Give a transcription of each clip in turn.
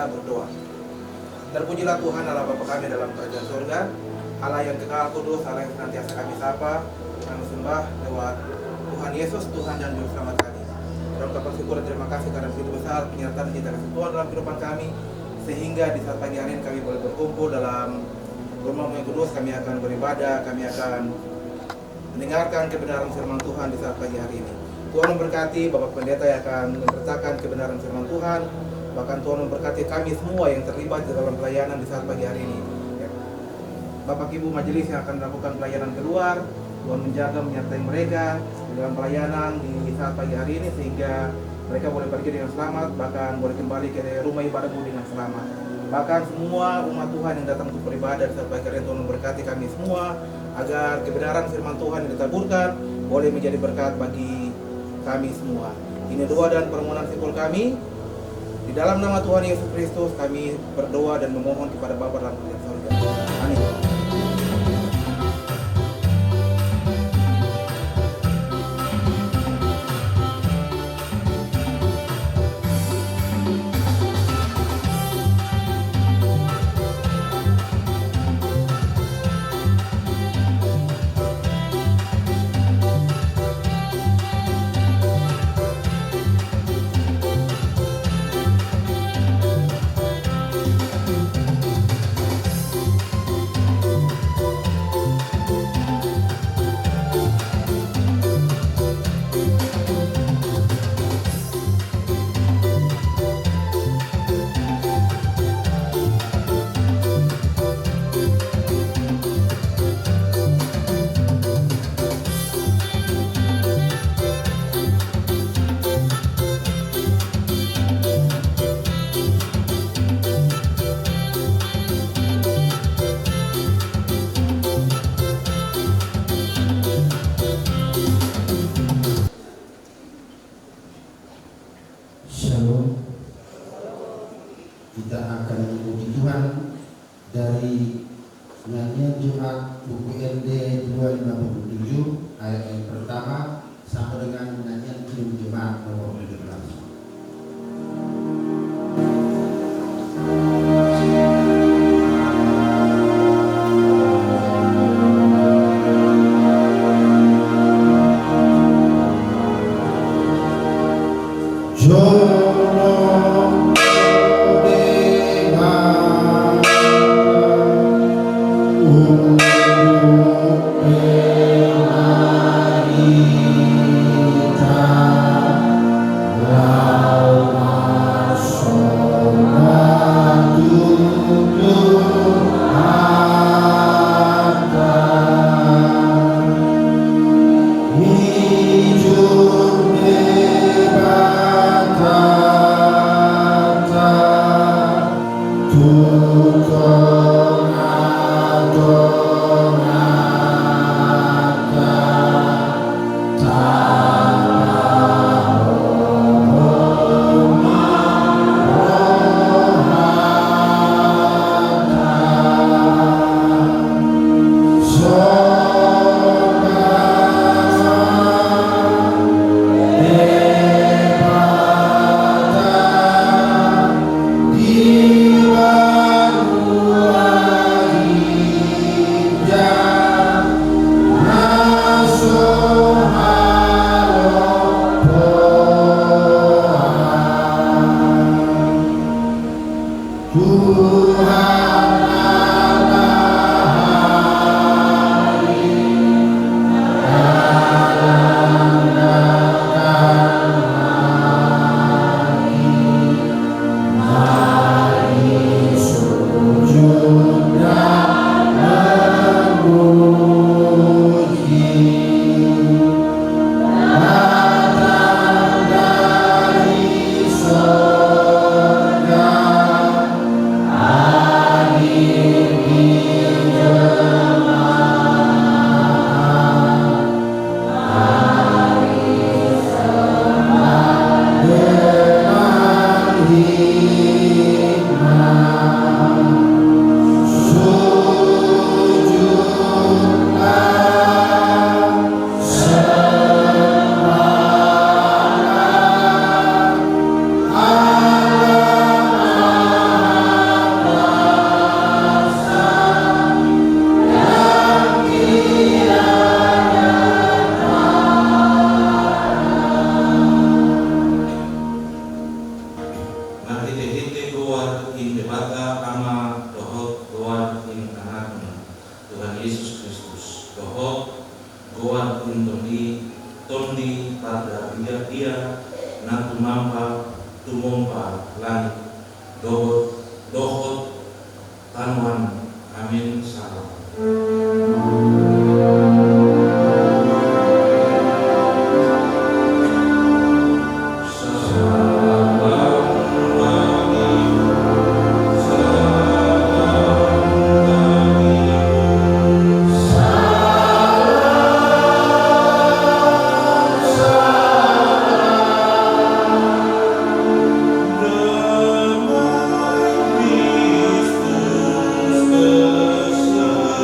kita berdoa. Terpujilah Tuhan Allah Bapa kami dalam kerajaan surga, Allah yang kekal kudus, Allah yang senantiasa kami sapa, kami sembah lewat Tuhan Yesus, Tuhan dan Juru Selamat kami. Dalam ucapan syukur dan terima kasih karena begitu besar penyertaan cinta kasih Tuhan dalam kehidupan kami, sehingga di saat pagi hari ini kami boleh berkumpul dalam rumah yang kudus. Kami akan beribadah, kami akan mendengarkan kebenaran firman Tuhan di saat pagi hari ini. Tuhan memberkati Bapak Pendeta yang akan memberitakan kebenaran firman Tuhan. Bahkan Tuhan memberkati kami semua yang terlibat di dalam pelayanan di saat pagi hari ini. Bapak Ibu majelis yang akan melakukan pelayanan keluar, Tuhan menjaga menyertai mereka di dalam pelayanan di saat pagi hari ini, sehingga mereka boleh pergi dengan selamat, bahkan boleh kembali ke rumah ibadahmu dengan selamat. Bahkan semua umat Tuhan yang datang untuk beribadah di saat pagi hari ini, Tuhan memberkati kami semua, agar kebenaran firman Tuhan yang ditaburkan boleh menjadi berkat bagi kami semua. Ini doa dan permohonan simpul kami. Di dalam nama Tuhan Yesus Kristus kami berdoa dan memohon kepada Bapa dalam kerajaan surga. Amin. Shalom. Kita akan memuji Tuhan dari nyanyian Jumat buku ND 257 ayat yang pertama sampai dengan nyanyian Kirim Jemaat nomor 17. tumompa langit, dohot tanuan. Amin. Salam. Damai Kristus beserta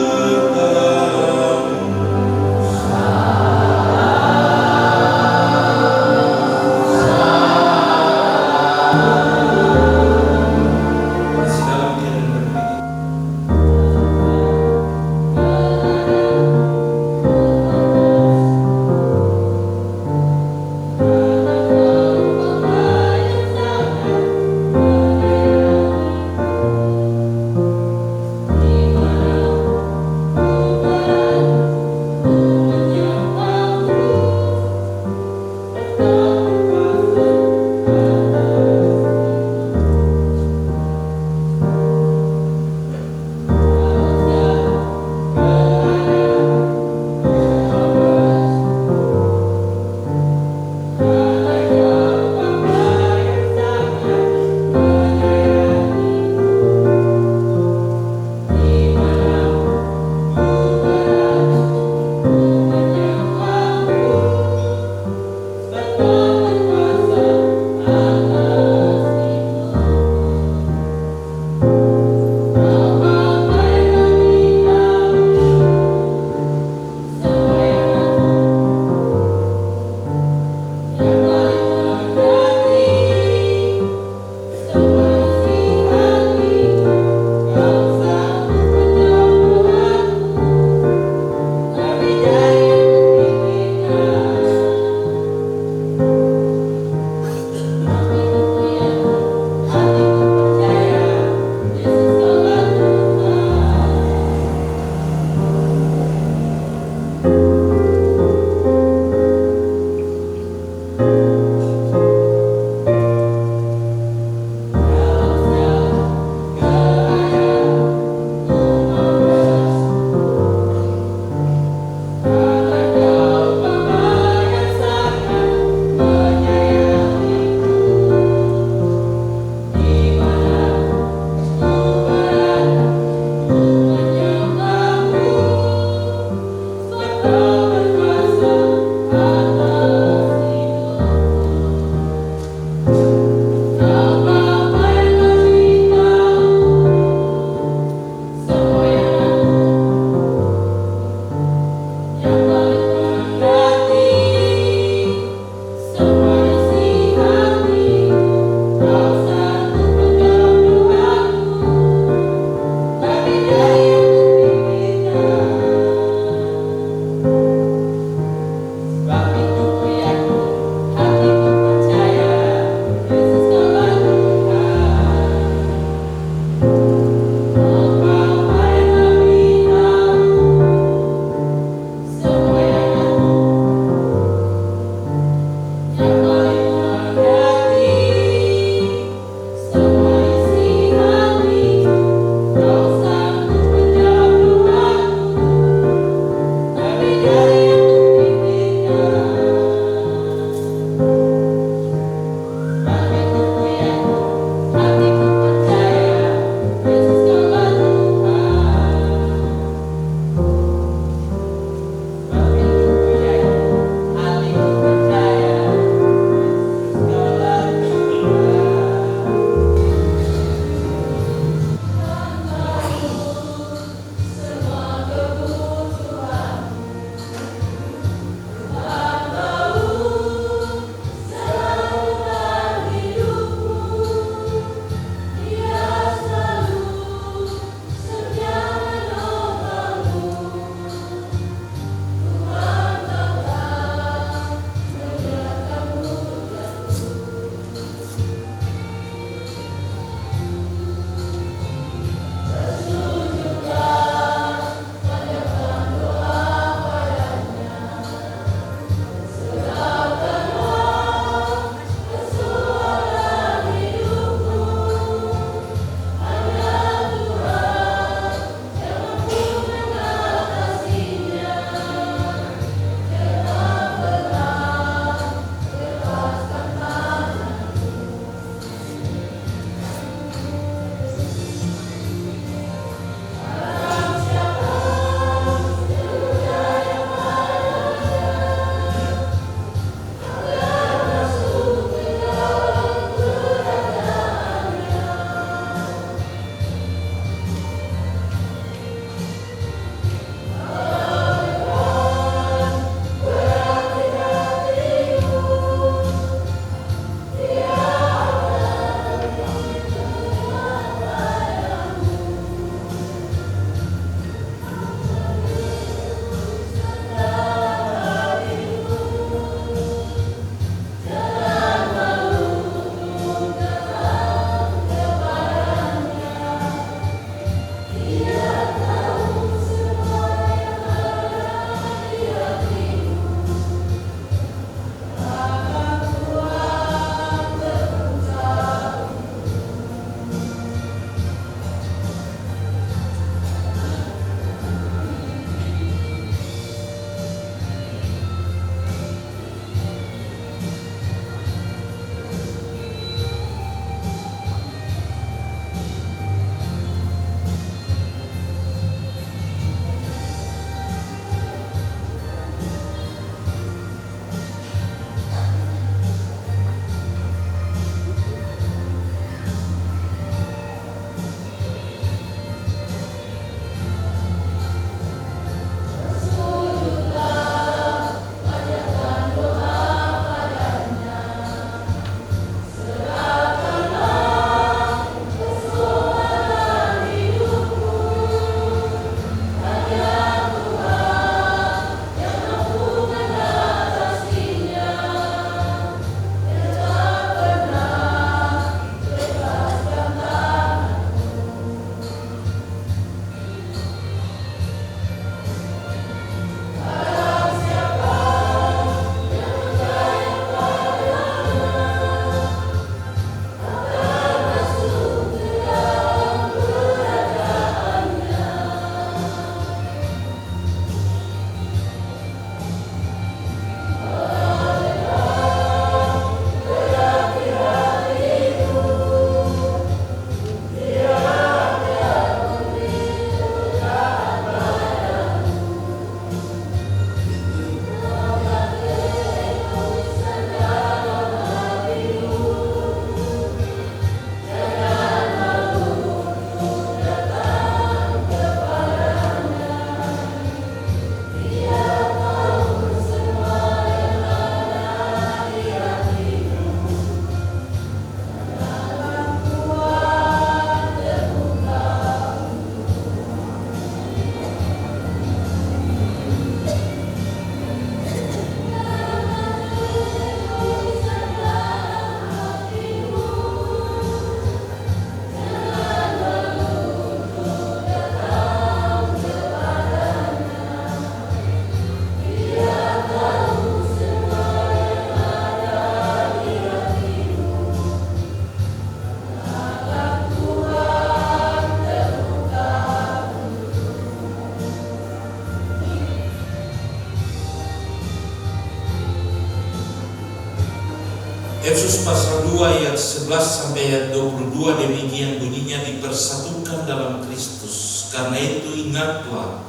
Efesus pasal 2 ayat 11 sampai ayat 22 demikian bunyinya, dipersatukan dalam Kristus. Karena itu ingatlah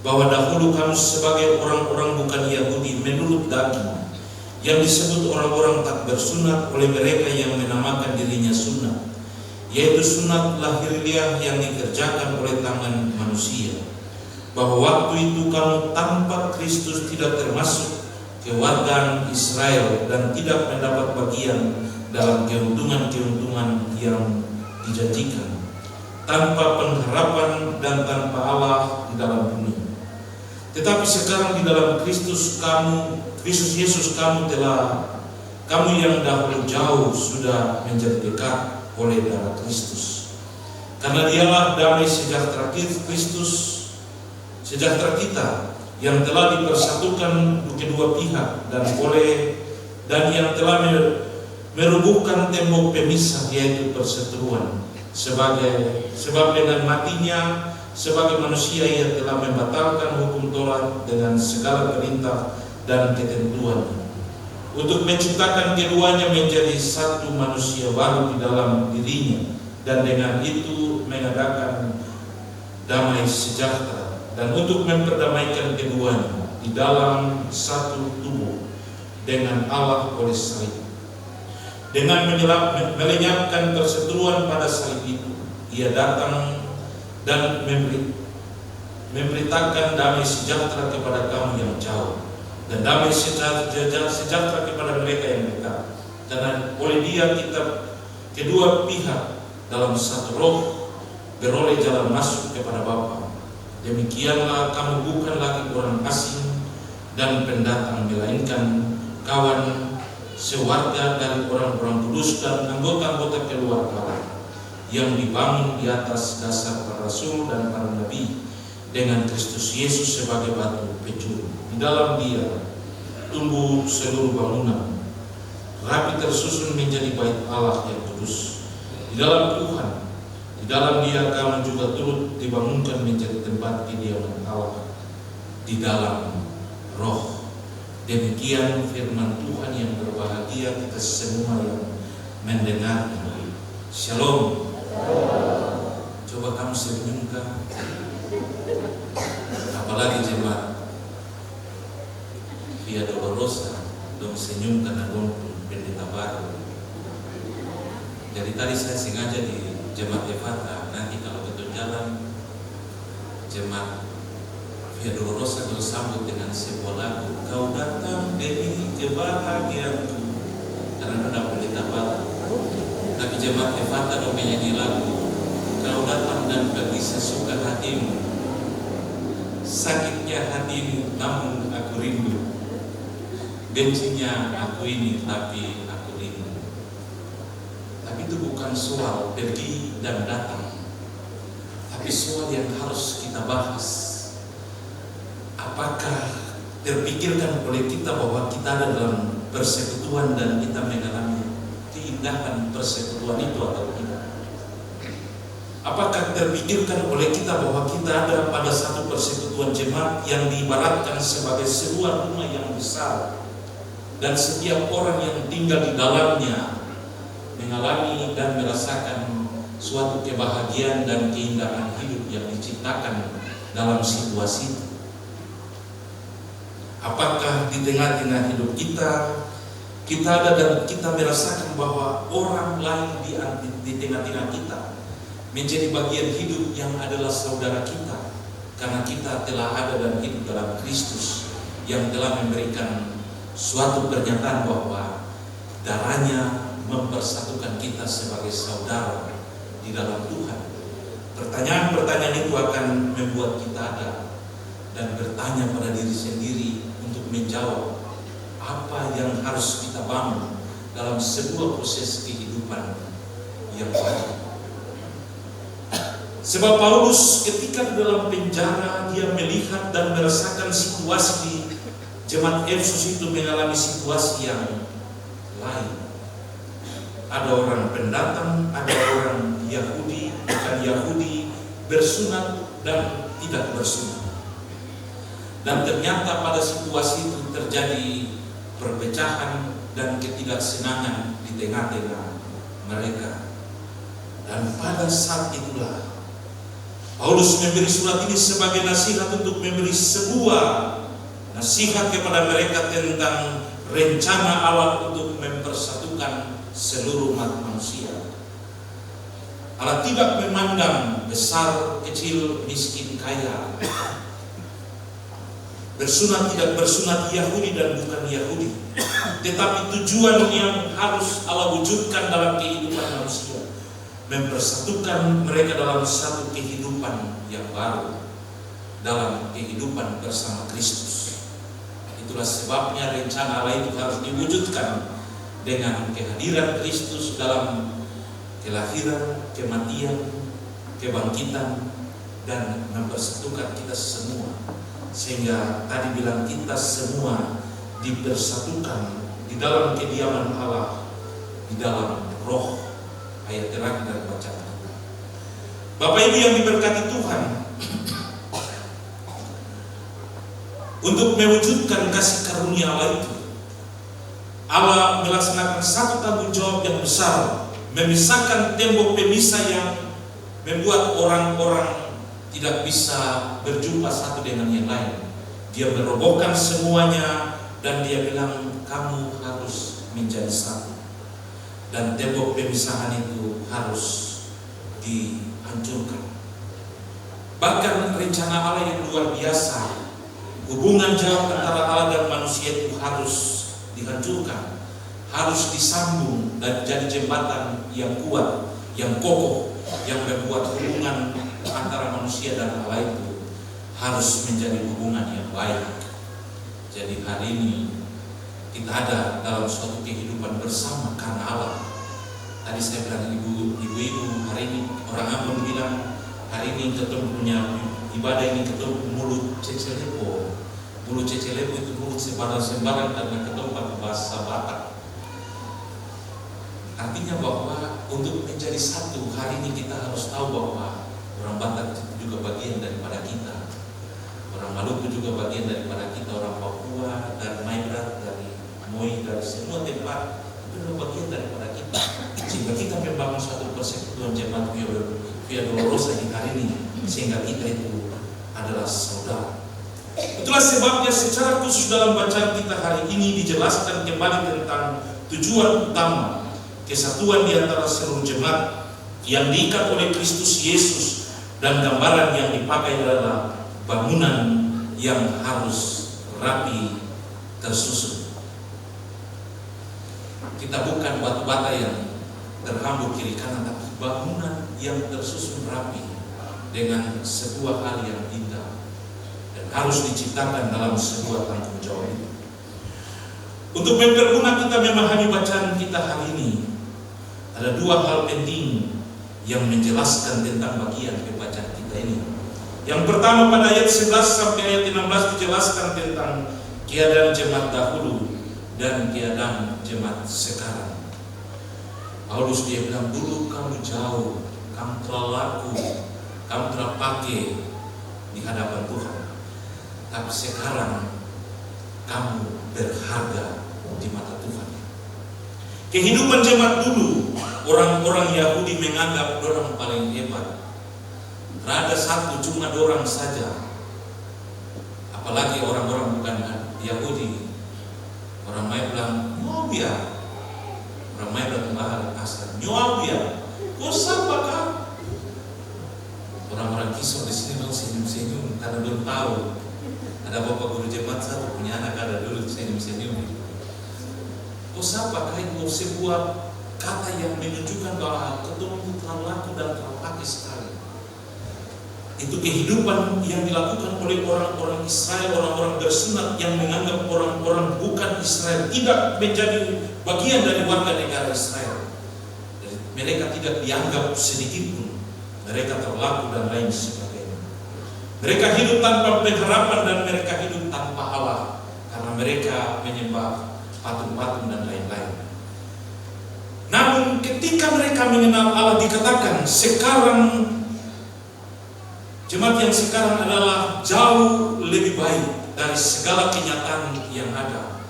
bahwa dahulu kamu sebagai orang-orang bukan Yahudi menurut daging, yang disebut orang-orang tak bersunat oleh mereka yang menamakan dirinya sunat, yaitu sunat lahiriah yang dikerjakan oleh tangan manusia. Bahwa waktu itu kamu tanpa Kristus tidak termasuk kewargaan Israel dan tidak mendapat bagian dalam keuntungan-keuntungan yang dijanjikan, tanpa pengharapan dan tanpa Allah di dalam dunia. Tetapi sekarang di dalam Kristus Yesus kamu yang dahulu jauh sudah menjadi dekat oleh darah Kristus. Karena dialah damai sejahtera kita yang telah dipersatukan kedua pihak dan yang telah merubuhkan tembok pemisah, yaitu perseteruan, sebab dengan matinya sebagai manusia ia telah membatalkan hukum Taurat dengan segala perintah dan ketentuan, untuk menciptakan keduanya menjadi satu manusia baru di dalam dirinya, dan dengan itu mengadakan damai sejahtera, dan untuk memperdamaikan keduanya di dalam satu tubuh dengan Allah oleh salib. Dengan melenyapkan perseteruan pada salib itu, ia datang dan memberitakan damai sejahtera kepada kamu yang jauh, dan damai sejahtera kepada mereka yang dekat. Karena oleh Dia kita kedua pihak dalam satu roh beroleh jalan masuk kepada Bapa. Demikianlah kamu bukan lagi orang asing dan pendatang, melainkan kawan sewarga dari orang-orang kudus dan anggota-anggota keluarga yang dibangun di atas dasar para rasul dan para nabi, dengan Kristus Yesus sebagai batu penjuru. Di dalam Dia tumbuh seluruh bangunan, rapi tersusun menjadi bait Allah yang kudus. Di dalam Tuhan, di dalam Dia kamu juga turut dibangunkan menjadi tempat kediaman Allah di dalam Roh. Demikian firman Tuhan yang berbahagia kita semua yang mendengarnya. Shalom. Coba kamu senyumkan, apalagi jemaat Via Dolorosa, dong senyum karena dong pendeta baru. Jadi tadi saya sengaja di Jemaat Efata, nanti kalau betul jalan Jemaat Via Dolorosa kalau sambut dengan sebuah lagu, kau datang demi kebahagiaanku, karena ada pendeta baru. Tapi Jemaat Efata dong menyanyi lagu, kau datang dan pergi sesuka hatimu, sakitnya hatimu namun aku rindu, bencinya aku ini tapi aku rindu. Tapi itu bukan soal pergi dan datang, tapi soal yang harus kita bahas. Apakah terpikirkan oleh kita bahwa kita ada dalam persekutuan dan kita mengalami keindahan persekutuan itu atau tidak? Apakah terpikirkan oleh kita bahwa kita ada pada satu persekutuan jemaat yang diibaratkan sebagai sebuah rumah yang besar, dan setiap orang yang tinggal di dalamnya mengalami dan merasakan suatu kebahagiaan dan keindahan hidup yang diciptakan dalam situasi itu? Apakah di tengah-tengah hidup kita ada dan kita merasakan bahwa orang lain di tengah-tengah kita menjadi bagian hidup yang adalah saudara kita, karena kita telah ada dan hidup dalam Kristus yang telah memberikan suatu pernyataan bahwa darahnya mempersatukan kita sebagai saudara di dalam Tuhan. Pertanyaan-pertanyaan itu akan membuat kita ada dan bertanya pada diri sendiri untuk menjawab apa yang harus kita bangun dalam sebuah proses kehidupan yang baik. Sebab Paulus ketika dalam penjara, dia melihat dan merasakan situasi di jemaat Efesus itu mengalami situasi yang lain. Ada orang pendatang, ada orang Yahudi, bukan Yahudi, bersunat dan tidak bersunat. Dan ternyata pada situasi itu terjadi perpecahan dan ketidaksenangan di tengah-tengah mereka. Dan pada saat itulah Paulus memberi surat ini sebagai nasihat untuk memberi sebuah nasihat kepada mereka tentang rencana Allah untuk mempersatukan seluruh umat manusia. Allah tidak memandang besar, kecil, miskin, kaya, bersunat tidak bersunat, Yahudi dan bukan Yahudi, tetapi tujuan yang harus Allah wujudkan dalam kehidupan manusia, mempersatukan mereka dalam satu kehidupan yang baru, dalam kehidupan bersama Kristus. Itulah sebabnya rencana Allah itu harus diwujudkan dengan kehadiran Kristus dalam kelahiran, kematian, kebangkitan, dan mempersatukan kita semua. Sehingga tadi bilang kita semua dipersatukan di dalam kediaman Allah, di dalam roh. Ayat terakhir dari bacaan kita. Bapak Ibu yang diberkati Tuhan, untuk mewujudkan kasih karunia Allah itu, Allah melaksanakan satu tanggung jawab yang besar, memisahkan tembok pemisah yang membuat orang-orang tidak bisa berjumpa satu dengan yang lain. Dia merobohkan semuanya dan dia bilang kamu harus menjadi satu. Dan tembok pemisahan itu harus dihancurkan. Bahkan rencana Allah yang luar biasa, hubungan jauh antara Allah dan manusia itu harus dihancurkan, harus disambung dan jadi jembatan yang kuat, yang kokoh, yang membuat hubungan antara manusia dan Allah itu harus menjadi hubungan yang baik. Jadi hari ini kita ada dalam suatu kehidupan bersama karena Allah. Tadi saya bilang ibu-ibu hari ini orang Ambon bilang hari ini ketemu punya ibadah ini ketemu mulut cecelepo. Mulut cecelepo itu mulut sembarang-sembarang karena ketemu pakai bahasa Batak. Artinya bahwa untuk menjadi satu hari ini kita harus tahu bahwa orang Batak itu juga bagian daripada kita. Orang Maluku juga bagian daripada kita, orang Papua dan Maibrat dari Moi dari semua tempat itu adalah bagian daripada kita. Sehingga kita membangun satu persekutuan jemaat Via Dolorosa di hari ini, sehingga kita itu adalah saudara. Itulah sebabnya secara khusus dalam bacaan kita hari ini dijelaskan kembali tentang tujuan utama kesatuan di antara seluruh jemaat yang diikat oleh Kristus Yesus, dan gambaran yang dipakai adalah bangunan yang harus rapi tersusun. Kita bukan batu bata yang terhambur kiri kanan, tapi bangunan yang tersusun rapi dengan sebuah hal yang indah dan harus diciptakan dalam sebuah tanggung jawab itu. Untuk memperguna kita memahami bacaan kita hari ini, ada dua hal penting yang menjelaskan tentang bagian pembacaan kita ini. Yang pertama pada ayat 11 sampai ayat 16 dijelaskan tentang keadaan jemaat dahulu dan keadaan jemaat sekarang. Paulus dia bilang dulu kamu jauh, kamu telah laku, kamu telah pakai di hadapan Tuhan. Tapi sekarang kamu berharga di mata Tuhan. Kehidupan jemaat dulu, orang-orang Yahudi menganggap orang paling hebat. Ada satu cuma orang saja. Apalagi orang-orang bukan Yahudi. Orang Maya bilang, "Nyobia." Orang Maya bilang bahasa asal, "Nyobia." Kau siapa kah? Orang-orang Kisor di sini dong senyum-senyum karena belum tahu. Ada bapak guru jemaat satu punya anak ada dulu senyum-senyum. Kau siapa kah? Itu sebuah kata yang menunjukkan bahwa ketemu telah laku dan telah pakai sekali. Itu kehidupan yang dilakukan oleh orang-orang Israel, orang-orang bersunat yang menganggap orang-orang bukan Israel tidak menjadi bagian dari warga negara Israel. Jadi, mereka tidak dianggap sedikit pun. Mereka terlaku dan lain sebagainya. Mereka hidup tanpa pengharapan dan mereka hidup tanpa Allah karena mereka menyembah patung-patung dan lain-lain. Namun ketika mereka mengenal Allah dikatakan sekarang jemaat yang sekarang adalah jauh lebih baik dari segala kenyataan yang ada.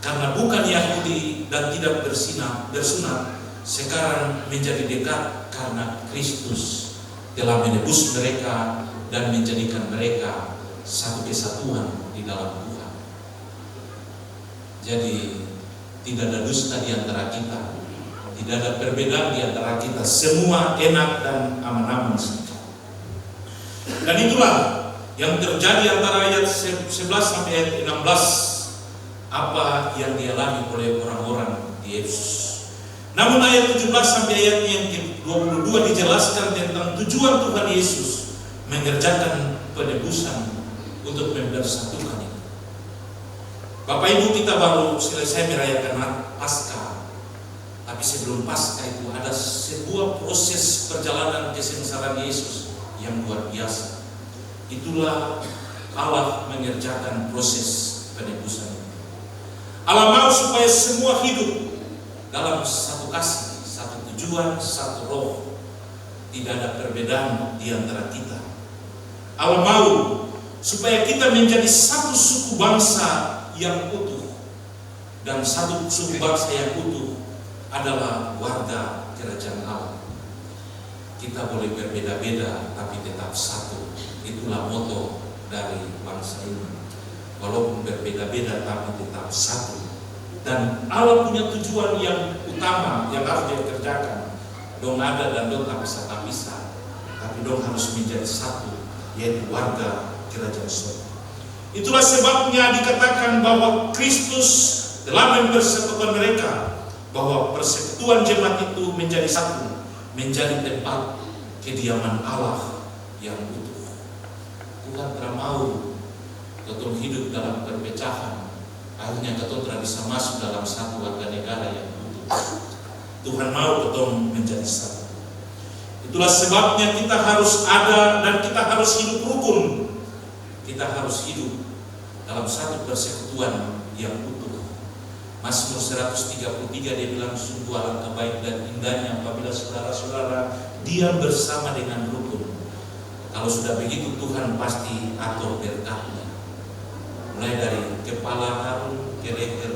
Karena bukan Yahudi dan tidak bersunat sekarang menjadi dekat karena Kristus telah menebus mereka dan menjadikan mereka satu kesatuan di dalam Tuhan. Jadi tidak ada dusta di antara kita, tidak ada perbedaan di antara kita, semua enak dan aman-aman saja. Dan itulah yang terjadi antara ayat 11 sampai ayat 16, apa yang dialami oleh orang-orang di Efesus. Namun ayat 17 sampai ayat yang ke-22 dijelaskan tentang tujuan Tuhan Yesus mengerjakan penebusan untuk mempersatukan itu. Bapak Ibu, kita baru selesai merayakan Paskah. Tapi sebelum Paskah itu ada sebuah proses perjalanan kesengsaraan Yesus yang luar biasa. Itulah Allah mengerjakan proses penebusan itu. Allah mau supaya semua hidup dalam satu kasih, satu tujuan, satu roh. Tidak ada perbedaan di antara kita. Allah mau supaya kita menjadi satu suku bangsa yang utuh. Dan satu suku bangsa yang utuh adalah warga kerajaan Allah. Kita boleh berbeda-beda tapi tetap satu. Itulah moto dari bangsa ini. Walaupun berbeda-beda tapi tetap satu. Dan Allah punya tujuan yang utama yang harus dia kerjakan. Dong ada dan dong tak bisa pisah, tapi dong harus menjadi satu, yaitu warga kerajaan surga. Itulah sebabnya dikatakan bahwa Kristus telah mempersatukan mereka, bahwa persekutuan jemaat itu menjadi satu, menjadi tempat kediaman Allah yang utuh. Tuhan tidak mau kita hidup dalam perpecahan. Akhirnya kita tidak bisa masuk dalam satu warga negara yang utuh. Tuhan mau kita menjadi satu. Itulah sebabnya kita harus ada dan kita harus hidup rukun. Kita harus hidup dalam satu persekutuan yang utuh. Mazmur 133 dia bilang, sungguh alangkah baik dan indahnya apabila saudara-saudara diam bersama dengan rukun. Kalau sudah begitu Tuhan pasti atur berkatnya. Mulai dari kepala Harun ke leher,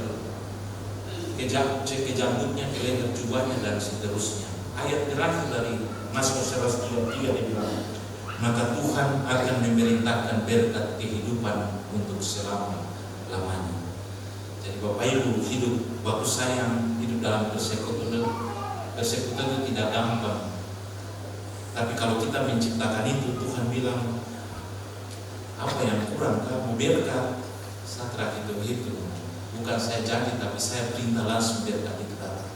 ke janggutnya, ke leher jubahnya dan seterusnya. Ayat terakhir dari Mazmur 133 dia bilang, maka Tuhan akan memerintahkan berkat kehidupan untuk selama-lamanya. Jadi Bapak Ibu, hidup baku sayang, hidup dalam persekutuan itu tidak gampang. Tapi kalau kita menciptakan itu, Tuhan bilang, apa yang kurang kamu berkat? Satrak itu bukan saya janji, tapi saya perintah langsung berkat itu datang.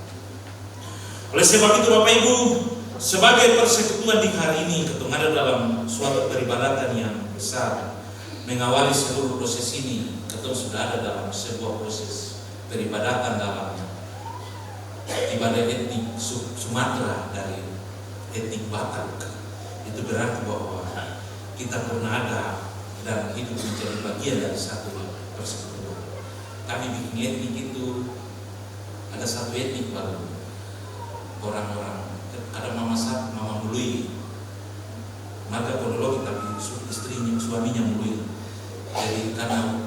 Oleh sebab itu Bapak Ibu, sebagai persekutuan di hari ini, kita ada dalam suatu peribadatan yang besar, mengawali seluruh proses ini. Kita sudah ada dalam sebuah proses peribadatan dalam ibadah etnik Sumatera dari etnik Batak. Itu berarti bahwa kita pernah ada dan hidup menjadi bagian dari satu persekutuan. Kami bikin etnik itu ada satu etnik baru. Orang-orang ada mama Mului, maka kronologi tapi istrinya suaminya Mului. Jadi karena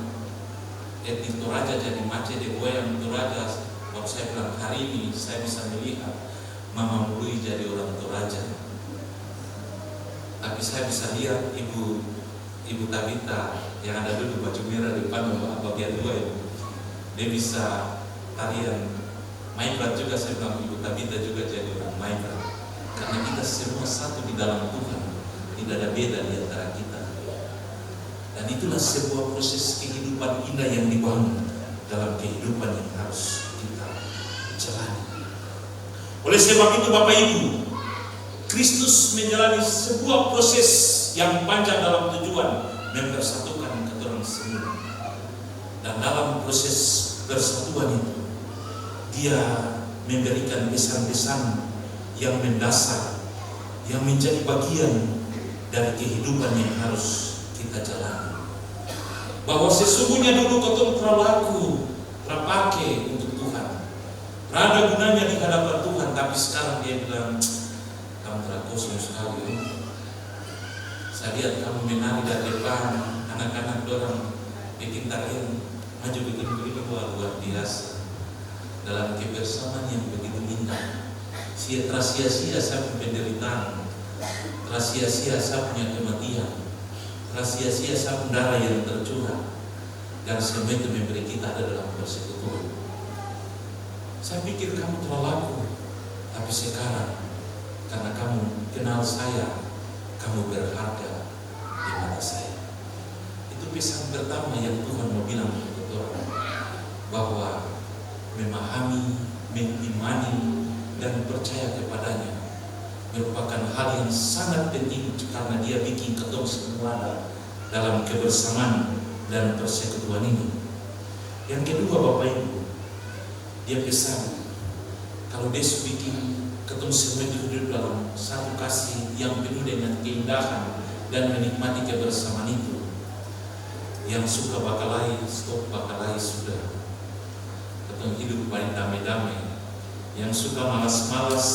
etnik Toraja jadi Mace de Goyang Toraja. Waktu saya bilang hari ini saya bisa melihat mama Mului jadi orang Toraja. Tapi saya bisa lihat Ibu Tabita yang ada dulu baju merah di depan bagian dua itu, dia bisa tarian Maibrat juga. Saya bilang Ibu Tabita juga jadi orang Maibrat, karena kita semua satu di dalam Tuhan, tidak ada beda di antara kita. Dan itulah sebuah proses kehidupan indah yang dibangun dalam kehidupan yang harus kita jalani. Oleh sebab itu Bapak Ibu, Kristus menjalani sebuah proses yang panjang dalam tujuan mempersatukan kita orang semua. Dan dalam proses persatuan itu, dia memberikan pesan-pesan yang mendasar, yang menjadi bagian dari kehidupan yang harus kita jalani. Bahwa sesungguhnya dulu kau terlaku, terpakai untuk Tuhan, ada gunanya di hadapan Tuhan. Tapi sekarang dia bilang, kamu telah kosong sekali. Saya lihat kamu menari dari depan, anak-anak dorang bikin tarian, maju begini luar biasa. dalam kebersamaan yang begitu indah. Sia-sia saya punya penderitaan, sia-sia saya punya kematian, sia-sia saya punya darah yang tercurah, dan semua itu memberi kita ada dalam persekutuan. Saya pikir kamu terlalu, tapi sekarang karena kamu kenal saya, kamu berharga di mata saya. Itu pesan pertama yang Tuhan mau bilang kepada orang, bahwa memahami, mengimani, dan percaya kepadanya merupakan hal yang sangat penting, karena dia bikin ketemu semua dalam kebersamaan dan persekutuan ini. Yang kedua, Bapak Ibu, dia pesan kalau dia bikin ketemu semua hidup dalam satu kasih yang penuh dengan keindahan dan menikmati kebersamaan itu. Yang suka bakalai, stop bakalai sudah. Ketemu hidup paling damai-damai. Yang suka malas-malas,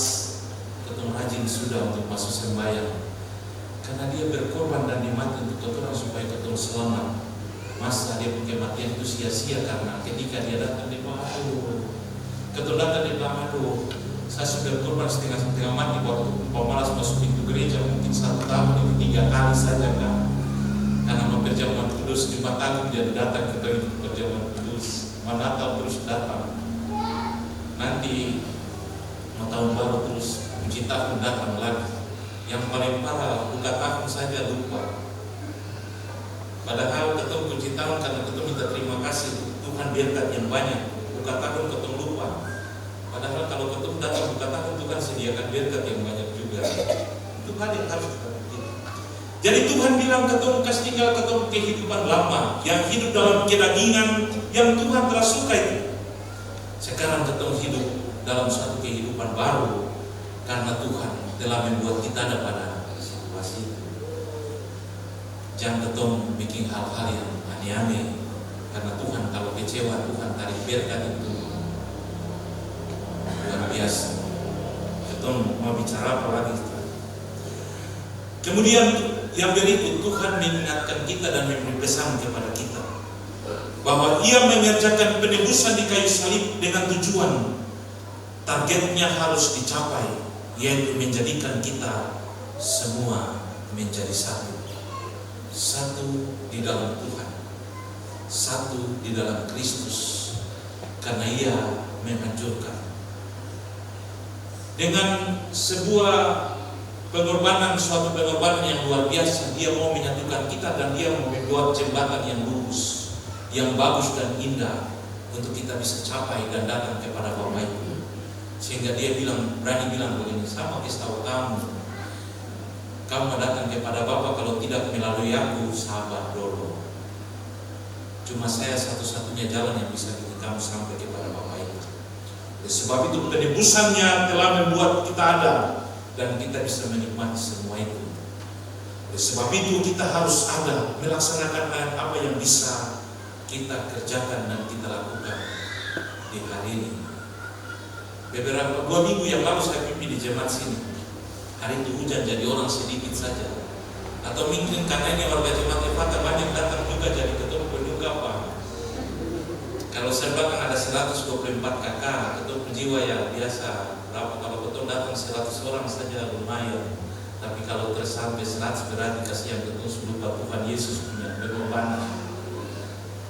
ketemu rajin sudah untuk masuk sembahyang. Karena dia berkorban dan dimati untuk ketemu supaya ketemu selamat. Masa dia punya kematian itu sia-sia, karena ketika dia datang di bawah, ketemu datang di bawah, saya sudah berkorban setengah mati waktu pemalas masuk pintu gereja, mungkin 1 tahun ini 3 kali saja kan. Karena mau perjamuan kudus, Jumat Agung jadi datang ke perjamuan kudus, Natal terus datang. Nanti mau tahun baru terus puji tahun datang lagi. Yang paling parah buka tahun saja lupa. Padahal ketemu puji tahun karena ketemu minta terima kasih Tuhan berkat yang banyak. Buka tahun ketemu lupa. Padahal kalau ketemu datang buka tahun Tuhan sediakan berkat yang banyak juga. Itu hal yang harus kita berhati. Jadi Tuhan bilang ketemu kas tinggal ketemu kehidupan lama yang hidup dalam kedagingan yang Tuhan telah suka itu. Sekarang ketemu hidup dalam suatu kehidupan baru karena Tuhan telah membuat kita ada pada situasi itu. Jangan ketemu bikin hal-hal yang aneh-aneh, karena Tuhan kalau kecewa Tuhan tarik berkat itu luar biasa. Ketemu mau bicara apa lagi? Kemudian yang berikut, Tuhan mengingatkan kita dan memberi pesan kepada kita bahwa Ia mengerjakan penebusan di kayu salib dengan tujuan targetnya harus dicapai, yaitu menjadikan kita semua menjadi satu. Satu di dalam Tuhan, satu di dalam Kristus, karena Ia menghancurkan dengan sebuah pengorbanan, suatu pengorbanan yang luar biasa. Dia mau menyatukan kita dan Dia mau membuat jembatan yang lurus, yang bagus dan indah untuk kita bisa capai dan datang kepada Bapa itu. Sehingga Dia bilang, berani bilang begini, sama kasih kamu datang kepada Bapa kalau tidak melalui aku, sahabat dulu. Cuma saya satu-satunya jalan yang bisa bikin kamu sampai kepada Bapa itu. Sebab itu penebusannya telah membuat kita ada dan kita bisa menikmati semua itu. Sebab itu kita harus ada melaksanakan apa yang bisa kita kerjakan dan kita lakukan di hari ini. Beberapa 2 minggu yang lalu saya pimpin di jemaat sini. Hari itu hujan jadi orang sedikit saja. Atau mungkin karena ini warga jemaat Efata banyak datang juga jadi ketemu juga Pak. Kalau saya bahkan ada 124 kakak, ketemu jiwa ya biasa. Kalau ketemu datang 100 orang saja lumayan. Tapi kalau tersampai 100 berarti kasihan ketemu lupa Tuhan Yesus punya beban.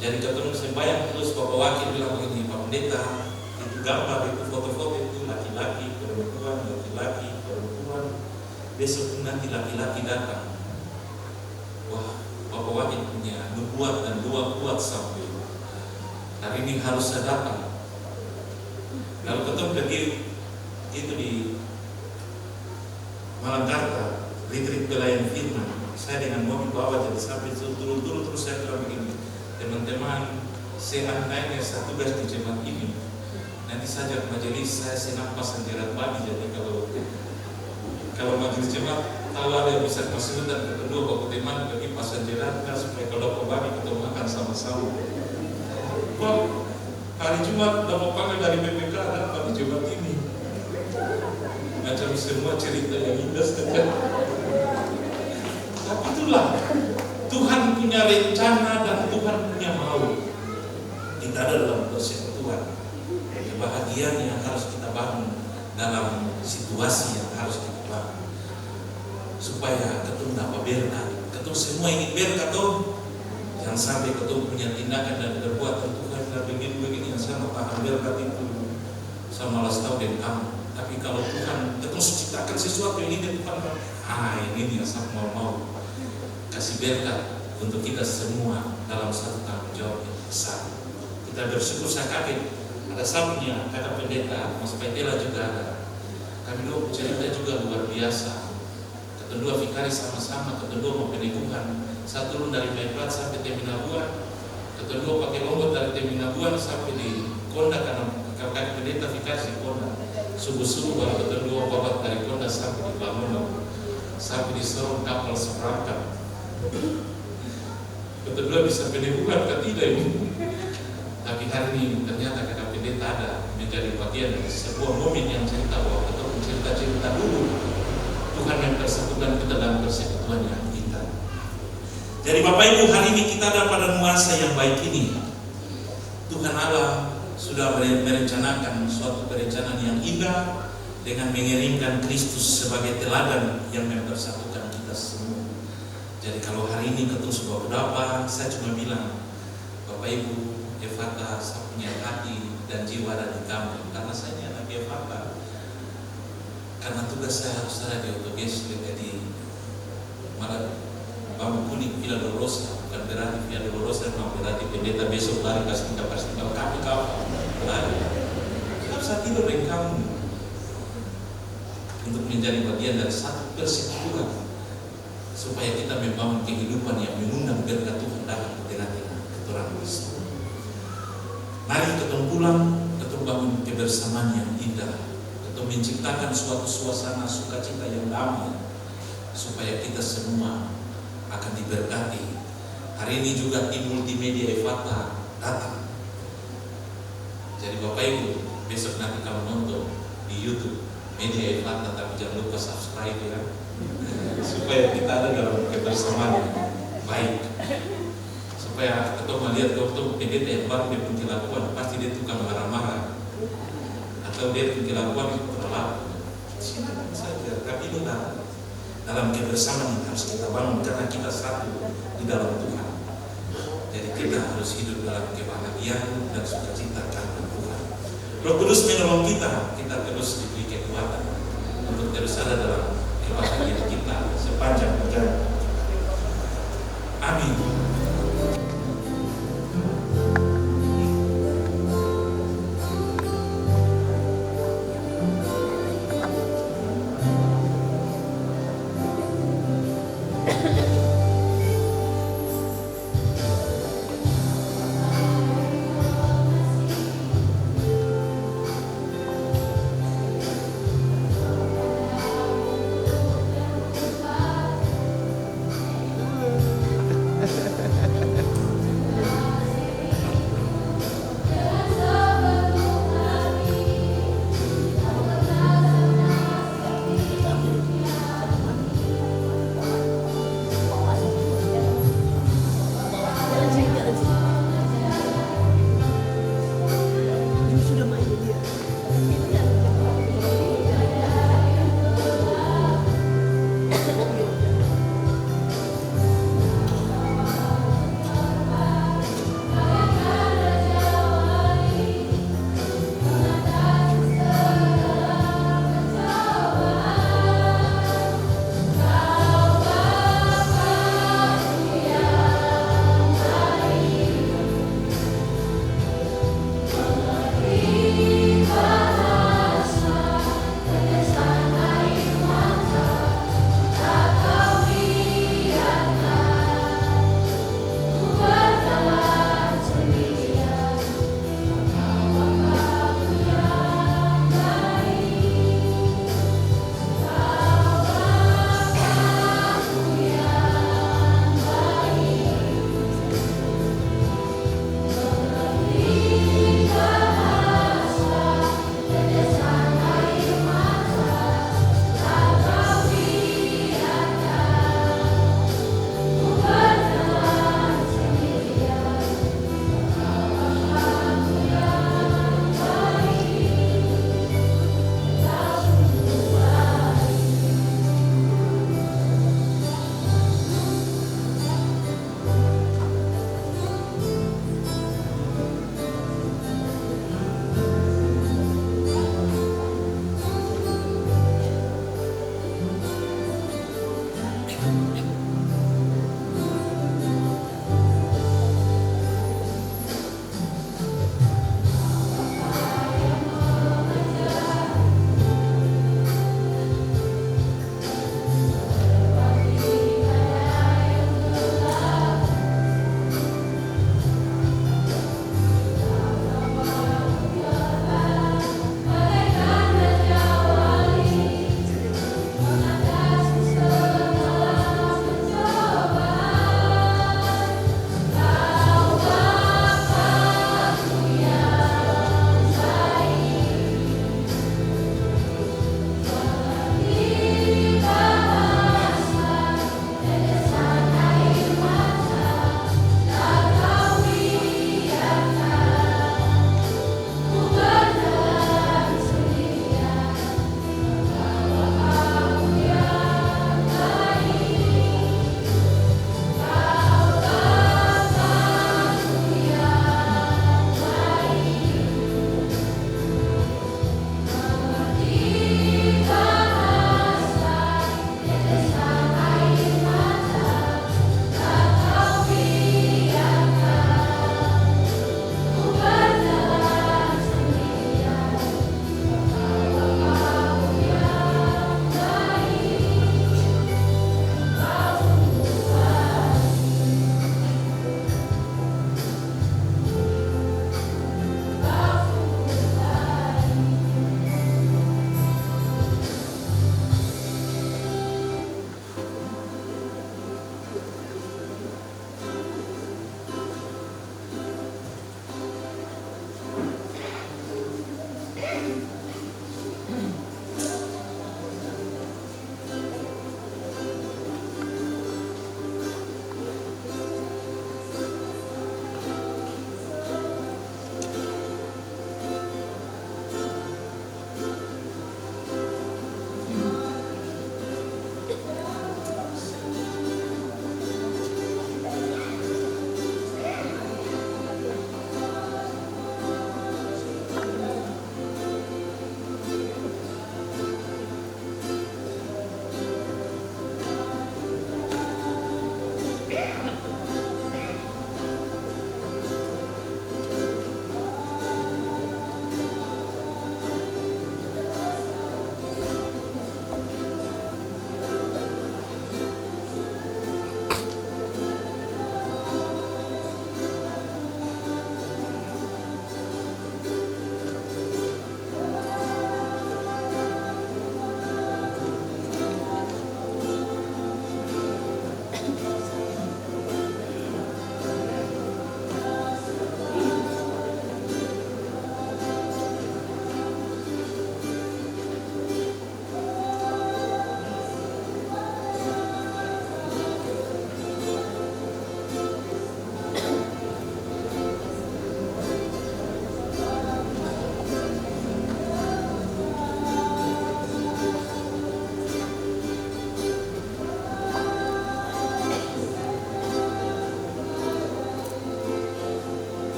Jadi ketemu sembahyang terus Bapak Wakil bilang begini, Pak Pendeta, itu gambar itu foto-foto itu laki-laki, perempuan, laki-laki, perempuan. Besok nanti laki-laki datang. Wah, Bapak Wakil punya nubuat dan doa kuat sampai hari ini harus saya datang. Lalu ketemu pergi itu di Malangkarta, retreat pelayan firman. Saya dengan mobil bawa jadi sampai turun-turun terus saya bilang begini, teman-teman, seandainya saya tugas di jemaat ini, nanti saja majelis saya senang pasang jerat babi. Jadi kalau majelis jemaat tahu ada yang bisa masuk dan kedua bapak teman pergi pasang jerat supaya kalau babi ketemu makan sama-sama. Wah, hari Jumat udah mau panggil dari BPK dapat di Jumat ini. Macam semua cerita yang indah saja. Tapi itulah Tuhan punya rencana dan Tuhan punya mau. Kita ada dalam persekutuan. kebahagiaan yang harus kita bangun dalam situasi yang harus kita bangun. Supaya ketemu dapat berkat, ketemu semua ingin berkat toh. Jangan sampai ketemu punya tindakan dan perbuatan Tuhan dan begini-begini yang sama paham berkat itu sama malas tahu dari kamu. Tapi kalau Tuhan ketemu ciptakan sesuatu yang ini Tuhan, ini yang saya mau kasih berkat untuk kita semua dalam satu tanggung jawab yang besar. Kita bersyukur sekali ada sapunya kakak pendeta Mas Petela juga ada. Kami dua cerita juga luar biasa. Kedua vikaris sama-sama, kedua mau peneguhan. Satu turun dari Baiklat sampai Teminabuan, kedua pakai longgot dari Teminabuan sampai di Konda karena kakak pendeta vikaris di Konda. Subuh-subuh baru kedua babat dari Konda sampai di Bangunan, sampai di Sorong kapal seperangkat. Kedua bisa peneguhan kan tidak ini. Tapi hari ini ternyata kakak pendeta ada menjadi bagian dari sebuah momen yang cerita bahwa atau cerita-cerita dulu Tuhan yang persekutuan kita dalam persekutuan yang kita. Jadi Bapak Ibu, hari ini kita ada pada nuansa yang baik ini. Tuhan Allah sudah merencanakan suatu perencanaan yang indah dengan mengirimkan Kristus sebagai teladan yang mempersatukan kita semua. Jadi kalau hari ini ketemu sebuah berapa, saya cuma bilang, Bapak Ibu, Efata, saya punya hati dan jiwa ada di kamu. Karena saya ini anak Efata. Karena tugas saya harus ada di Autoges, jadi malah bambu kuning Villa Dolorosa, bukan berarti Villa Dolorosa, memang berarti pendeta besok lari kasih kita pasti kalau kami kau lari. Kita bisa tidur dengan kamu untuk menjadi bagian dari satu persekutuan supaya kita membangun kehidupan yang mengundang berkat Tuhan dalam tengah-tengah keturunan Kristus. Mari kita pulang, kita bangun kebersamaan yang indah. Untuk menciptakan suatu suasana sukacita yang damai supaya kita semua akan diberkati. Hari ini juga tim multimedia Efata datang. Jadi Bapak Ibu, besok nanti kamu nonton di YouTube media Efata, tapi jangan lupa subscribe ya, supaya kita ada dalam kebersamaan yang baik. Supaya kita melihat dokter pendeta yang baru dia pendilakuan, pasti dia tukang marah-marah. Atau dia kelakuan itu terlalu silakan saja, tapi itu dalam kebersamaan yang harus kita bangun karena kita satu di dalam Tuhan. Jadi kita harus hidup dalam kebahagiaan dan sukacita karena Tuhan. Roh Kudus menolong kita terus diberi kekuatan untuk terus ada dalam kebahagiaan kita sepanjang perjalanan. Amin.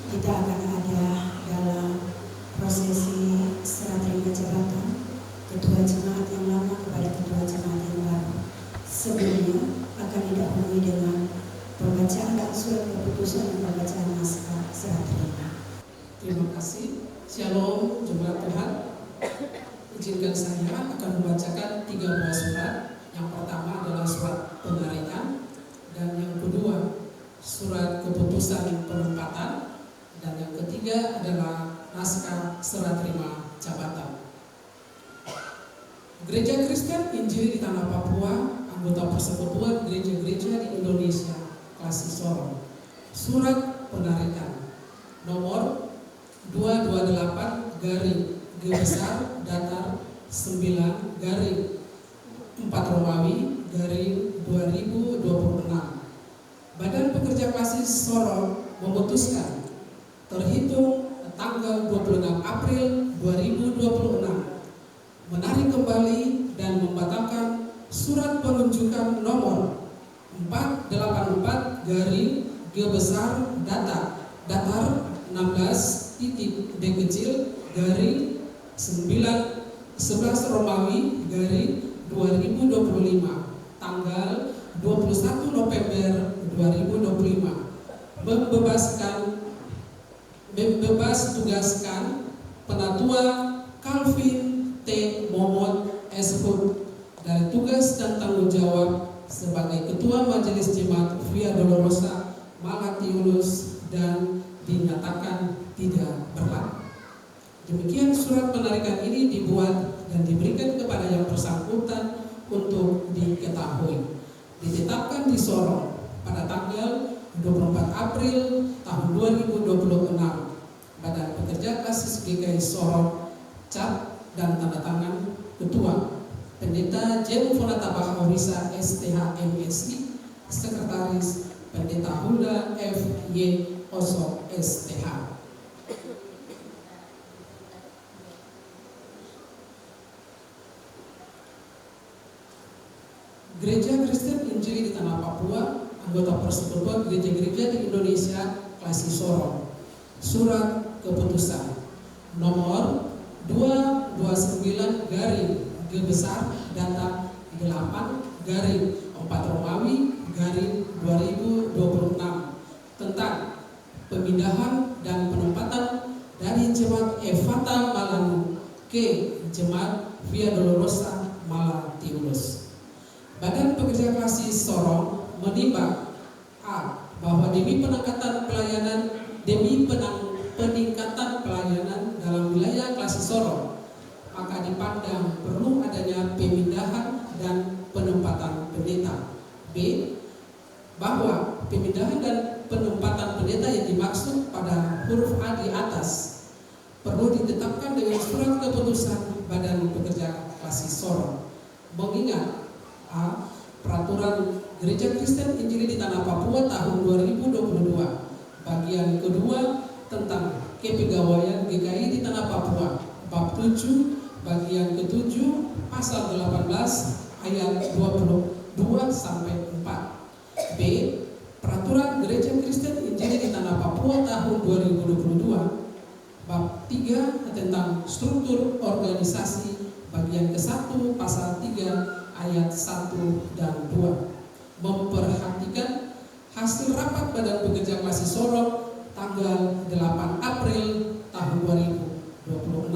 kita akan ada dalam prosesi serah terima jabatan Ketua Jemaat yang lama kepada Ketua Jemaat yang baru. Sebelumnya akan didahului dengan pembacaan surat keputusan dan pembacaan naskah serah terima. Terima kasih. Shalom jemaat Tuhan. Izinkan saya akan membacakan 3 buah surat. Yang pertama adalah surat penarikan, dan yang kedua surat keputusan penempatan, dan yang ketiga adalah naskah serah terima jabatan. Gereja Kristen Injili di Tanah Papua, anggota Persekutuan Gereja-Gereja di Indonesia, Klasi Sorong. Surat penarikan nomor 228 garing G besar datar 9 garing 4 Romawi garing 2026. Badan Pekerja Klasi Sorong memutuskan terhitung tanggal 26 April 2026 menarik kembali dan membatalkan surat penunjukan nomor 484 garing G besar datar 16 titik D kecil garing 11 Romawi garing 2025 tanggal 21 November 2025 membebas tugaskan Penatua Calvin T. Momot S.Hud dari tugas dan tanggung jawab sebagai Ketua Majelis Jemaat Via Dolorosa Malatiulus dan dinyatakan tidak berlaku. Demikian surat penarikan ini dibuat dan diberikan kepada yang bersangkutan untuk diketahui. Ditetapkan di Sorong pada tanggal 24 April tahun 2026. Badan Pekerja Klasi GKI Sorong cap dan tanda tangan Ketua Pendeta Jem Fonata Bahawisa STH MSI, Sekretaris Pendeta Hulda F.Y. Oso STH. Gereja Kristen Injili di Tanah Papua, anggota Persekutuan Gereja-Gereja di Indonesia, Klasi Sorong. Surat keputusan nomor 229 garing G besar datar 8 garing 4 Romawi garing 2026 tentang pemindahan dan penempatan dari Jemaat Efata Malanu ke Jemaat Via Dolorosa Malatiulus. Badan Pekerja Klasi Sorong menimbang A. Bahwa demi peningkatan pelayanan dalam wilayah Klasi Sorong, maka dipandang perlu adanya pemindahan dan penempatan pendeta. B. Bahwa pemindahan dan penempatan pendeta yang dimaksud pada huruf A di atas perlu ditetapkan dengan surat keputusan Badan Pekerja Klasi Sorong, mengingat A. Peraturan Gereja Kristen Injili di Tanah Papua tahun 2022 bagian kedua tentang kepegawaian GKI di Tanah Papua bab 7 bagian ke-7 pasal 18 ayat 22 sampai 4. B. Peraturan Gereja Kristen Injili di Tanah Papua tahun 2022 bab 3 tentang struktur organisasi bagian ke-1 pasal 3 ayat 1 dan 2 memperhatikan hasil rapat Badan Pekerja Klasi Sorong tanggal 8 April tahun 2026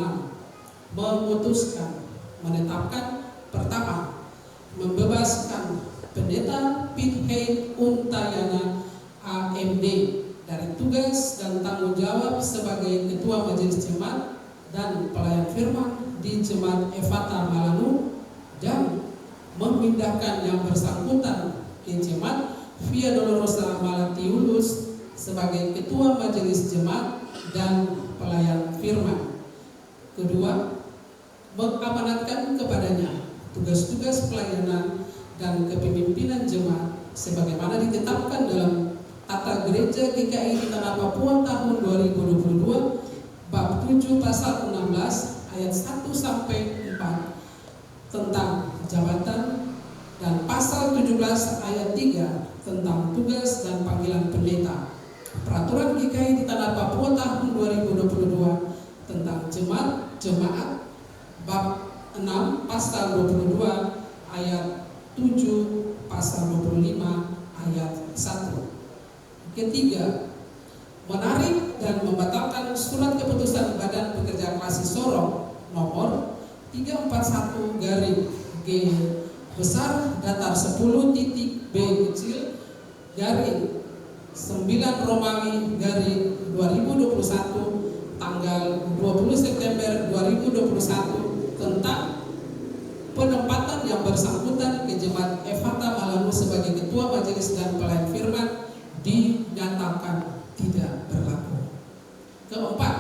memutuskan menetapkan pertama membebaskan Pendeta Pinhead Untayana AMD dari tugas dan tanggung jawab sebagai Ketua Majelis Jemaat dan Pelayan Firman di Jemaat Efata Malanu dan memindahkan yang bersangkutan ke Jemaat Via Dolorosa Malatiulus sebagai Ketua Majelis Jemaat dan Pelayan Firman. Kedua, mengamanatkan kepadanya tugas-tugas pelayanan dan kepemimpinan jemaat sebagaimana ditetapkan dalam Tata Gereja GKI di Tanah Papua tahun 2022 bab 7 pasal 16 ayat 1 sampai 4 tentang jabatan dan pasal 17 ayat 3 tentang tugas dan panggilan pendeta. Peraturan GKI di Tanah Papua tahun 2022 tentang jemaat bab 6 pasal 22 ayat 7 pasal 25 ayat 1. Ketiga, menarik dan membatalkan surat keputusan Badan Pekerja Klasik Sorong nomor 341 garing G besar datar 10 titik B kecil garing 9 Romawi garing 2021 tanggal 20 September 2021 tentang penempatan yang bersangkutan ke Jemaat Efata Malanu sebagai Ketua Majelis dan Pelayan Firman dinyatakan tidak berlaku. Keempat,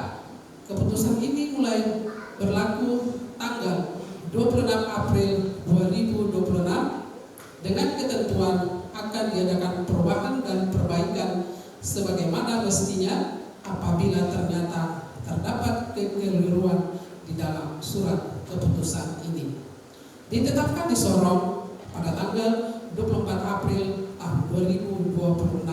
keputusan ini mulai berlaku tanggal 26 April 2026 dengan ketentuan akan diadakan perubahan dan perbaikan sebagaimana mestinya apabila ternyata terdapat kekeliruan di dalam surat keputusan ini. Ditetapkan di Sorong pada tanggal 24 April tahun 2026.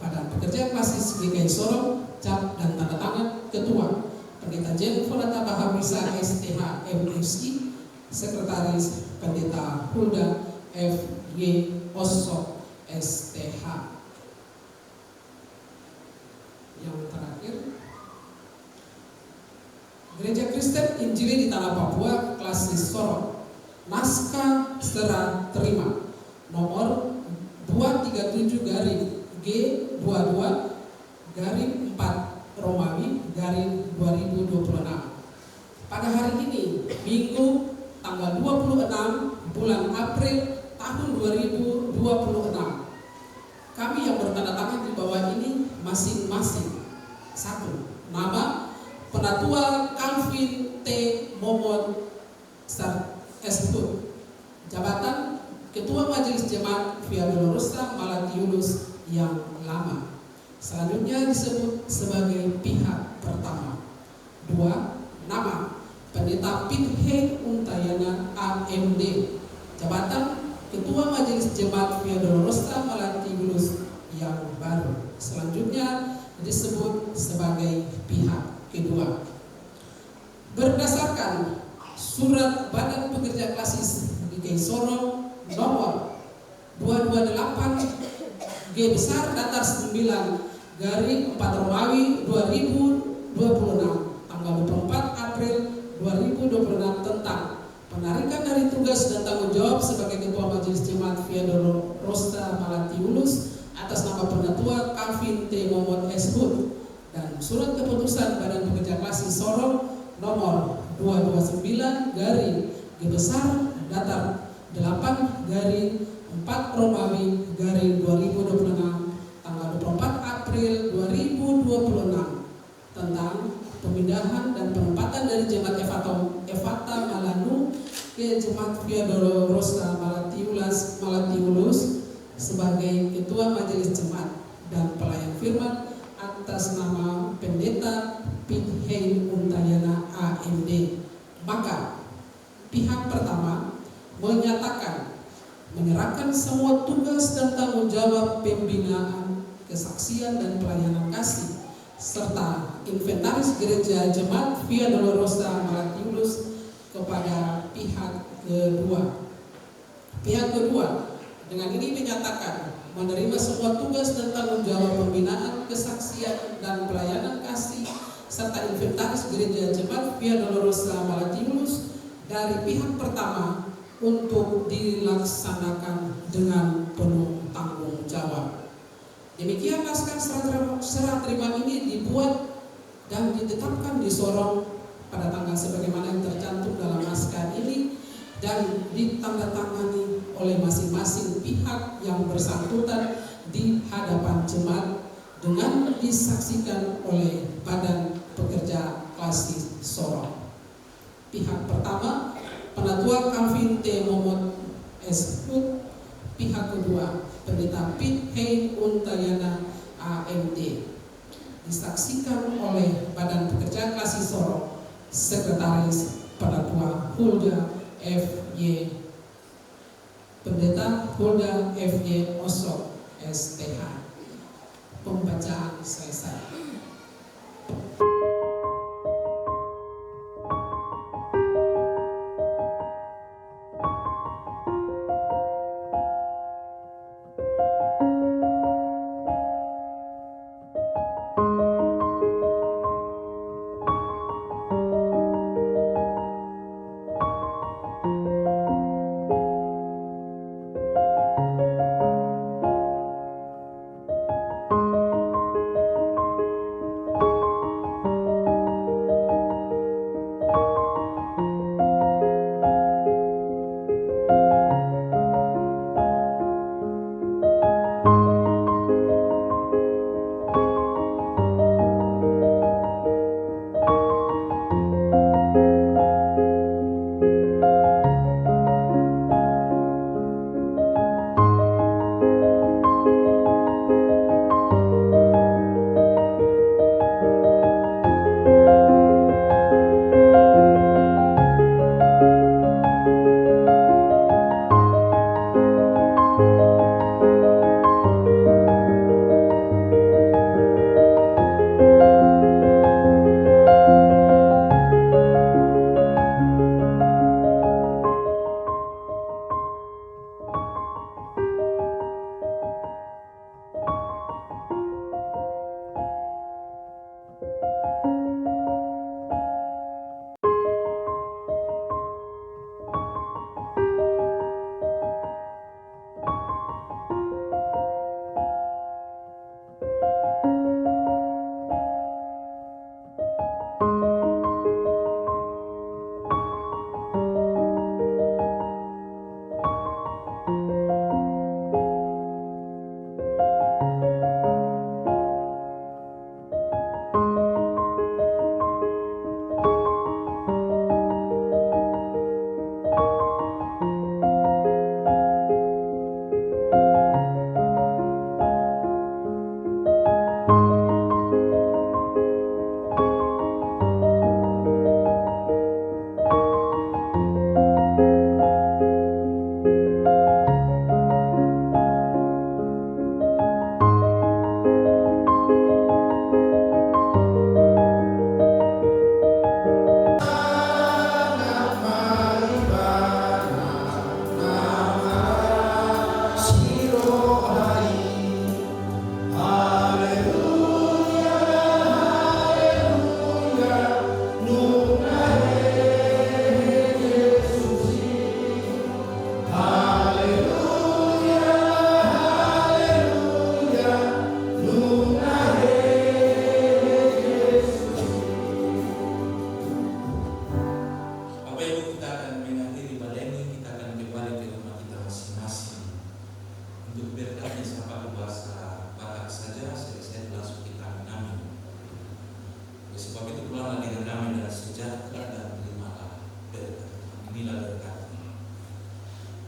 Badan Pekerja Klasik GKI Sorong, cap dan tanda tangan Ketua Pendeta Jen Fonata Bahamisa STH MSI, Sekretaris Pendeta Hulda F.Y. Osok STH. Yang terakhir, Gereja Kristen Injili di Tanah Papua Klasik Sorong, naskah serah terima nomor 237 garing G22 garing 4 Romawi garing 2026. Pada hari ini, Minggu tanggal 26 bulan April tahun 2026, kami yang bertanda tangan di bawah ini masing-masing: 1. Nama Penatua Calvin T. Momon Esput, jabatan Ketua Majelis Jemaat Via Dolorosa Malatiulus yang lama. Selanjutnya disebut sebagai pihak pertama. 2. Nama Pendeta Pinhei Untayana AMD, jabatan Ketua Majelis Jemaat Via Dolorosa Malatiulus yang baru. Selanjutnya disebut sebagai pihak kedua. Berdasarkan Surat Badan Pekerja Klasik GKI Sorong nomor 228 G besar datar 9 garing 4 Romawi 2026 tanggal 24 April 2026 tentang penarikan dari tugas dan tanggung jawab sebagai Ketua Majelis Jemaat Via Dolorosa Malatiulus atas nama Penatua Calvin T. Momon Esput, dan surat keputusan Badan Pekerja Klasik Sorong nomor 229 garing G besar datar 8 garing 4 Romawi garing 2026 tanggal 24 April 2026 tentang pemindahan dan penempatan dari Jemaat Efata Malanu ke Jemaat Via Dolorosa Malatiulus sebagai Ketua Majelis Jemaat dan Pelayan Firman atas nama Pendeta Pinhei Untayana AMD. Maka pihak pertama menyatakan menyerahkan semua tugas dan tanggung jawab pembinaan, kesaksian dan pelayanan kasih serta inventaris gereja Jemaat Via Dolorosa Malatiulus kepada pihak kedua. Pihak kedua dengan ini menyatakan menerima semua tugas dan tanggung jawab pembinaan, kesaksian dan pelayanan kasih serta inventaris gereja Jemaat Via Dolorosa Malatiulus dari pihak pertama untuk dilaksanakan dengan penuh tanggung jawab. Demikian naskah serah terima ini dibuat dan ditetapkan di Sorong pada tanggal sebagaimana yang tercantum dalam naskah ini dan ditandatangani oleh masing-masing pihak yang bersangkutan di hadapan jemaat dengan disaksikan oleh Badan Pekerja Klasik Sorong. Pihak pertama Penatua Calvin T. Momon Esput, pihak kedua Pendeta Pinhei Untayana AMD, disaksikan oleh Badan Pekerja Klasik Sorong, Sekretaris Penatua Hulda F.Y. Pendeta Hulda F.Y. Osok STH. pembacaan selesai.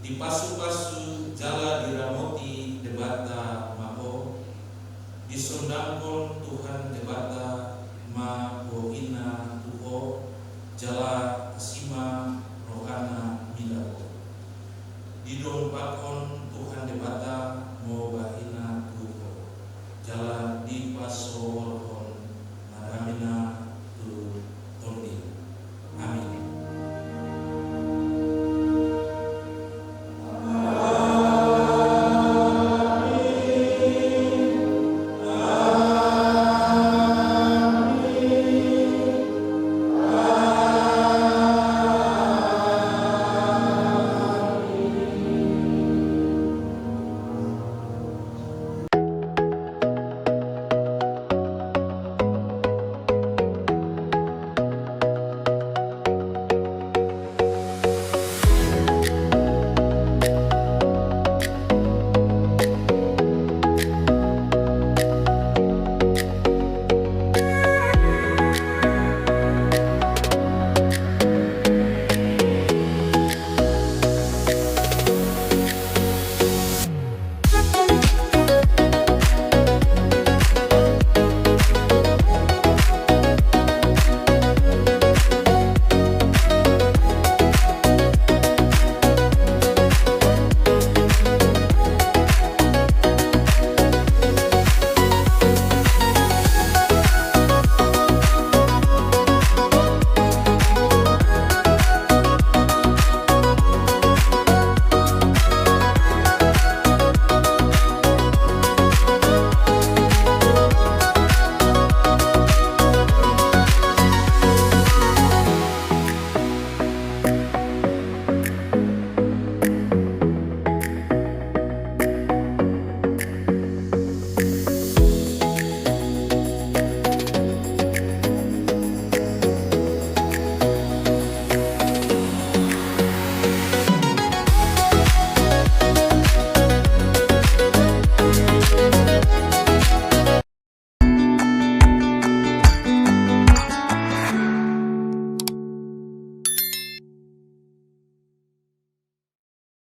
Di pasu-pasu jala diramoti debata maho, disondangkon Tuhan